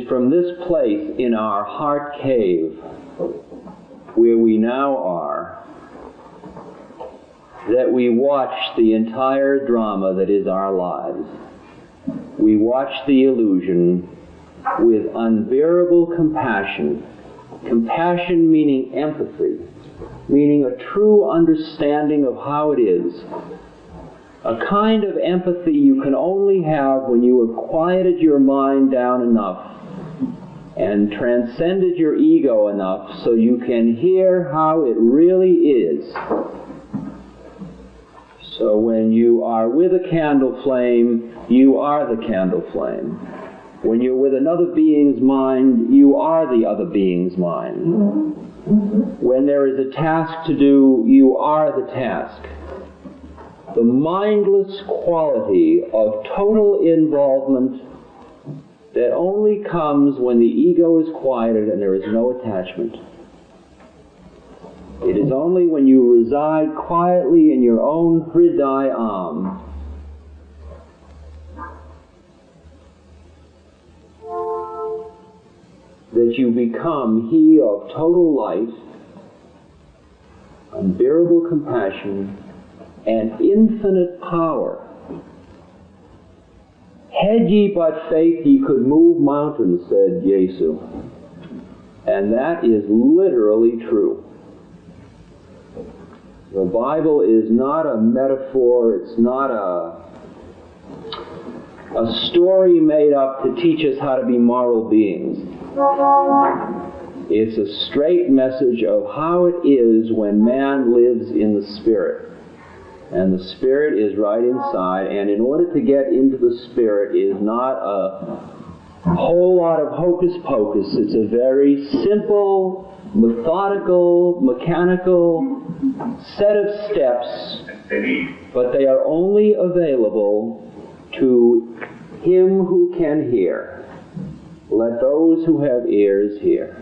is from this place in our heart cave, where we now are, that we watch the entire drama that is our lives. We watch the illusion with unbearable compassion. Compassion meaning empathy, meaning a true understanding of how it is. A kind of empathy you can only have when you have quieted your mind down enough and transcended your ego enough so you can hear how it really is. So when you are with a candle flame, you are the candle flame. When you're with another being's mind, you are the other being's mind. When there is a task to do, you are the task. The mindless quality of total involvement that only comes when the ego is quieted and there is no attachment. It is only when you reside quietly in your own Hridayam that you become he of total light, unbearable compassion, and infinite power. Had ye but faith, ye could move mountains, said Yesu. And that is literally true. The Bible is not a metaphor, it's not a story made up to teach us how to be moral beings. It's a straight message of how it is when man lives in the Spirit. And the Spirit is right inside, and in order to get into the Spirit is not a whole lot of hocus pocus. It's a very simple, methodical, mechanical set of steps, but they are only available to him who can hear. Let those who have ears hear.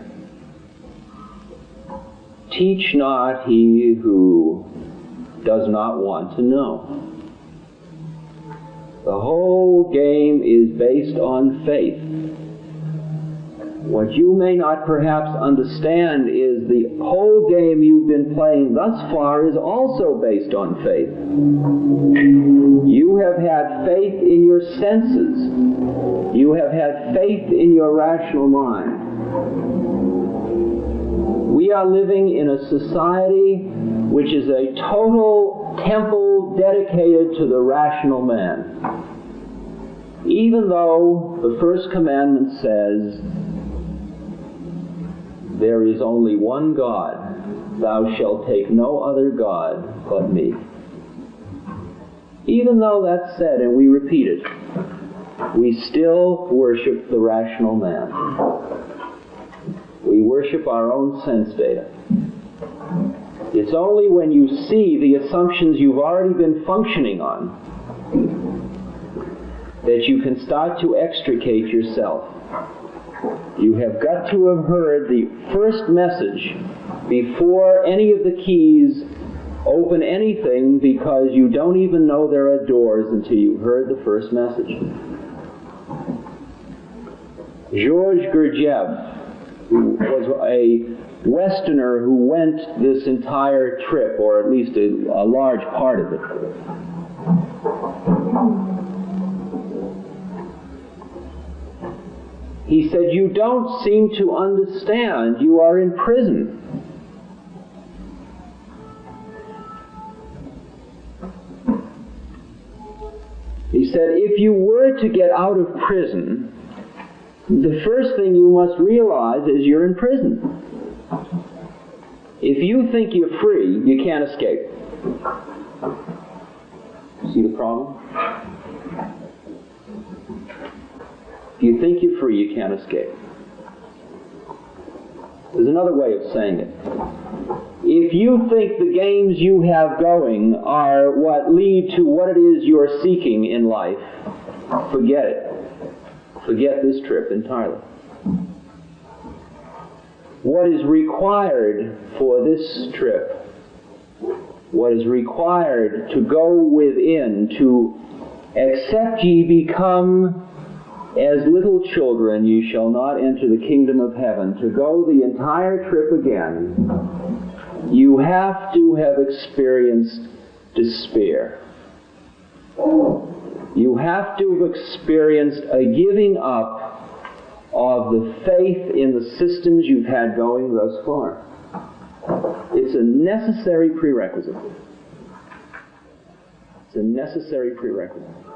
Teach not he who does not want to know. The whole game is based on faith. What you may not perhaps understand is the whole game you've been playing thus far is also based on faith. You have had faith in your senses. You have had faith in your rational mind. We are living in a society which is a total temple dedicated to the rational man. Even though the first commandment says, there is only one God, thou shalt take no other God but me. Even though that's said, and we repeat it, we still worship the rational man. We worship our own sense data. It's only when you see the assumptions you've already been functioning on that you can start to extricate yourself. You have got to have heard the first message before any of the keys open anything, because you don't even know there are doors until you've heard the first message. Georges Gurdjieff, who was a Westerner who went this entire trip, or at least a large part of it, he said, you don't seem to understand. You are in prison. He said, if you were to get out of prison, the first thing you must realize is you're in prison. If you think you're free, you can't escape. See the problem? If you think you're free, you can't escape. There's another way of saying it. If you think the games you have going are what lead to what it is you're seeking in life, forget it. Forget this trip entirely. What is required for this trip, what is required to go within, to accept ye become as little children you shall not enter the kingdom of heaven. To go the entire trip again, you have to have experienced despair. You have to have experienced a giving up of the faith in the systems you've had going thus far. It's a necessary prerequisite. It's a necessary prerequisite.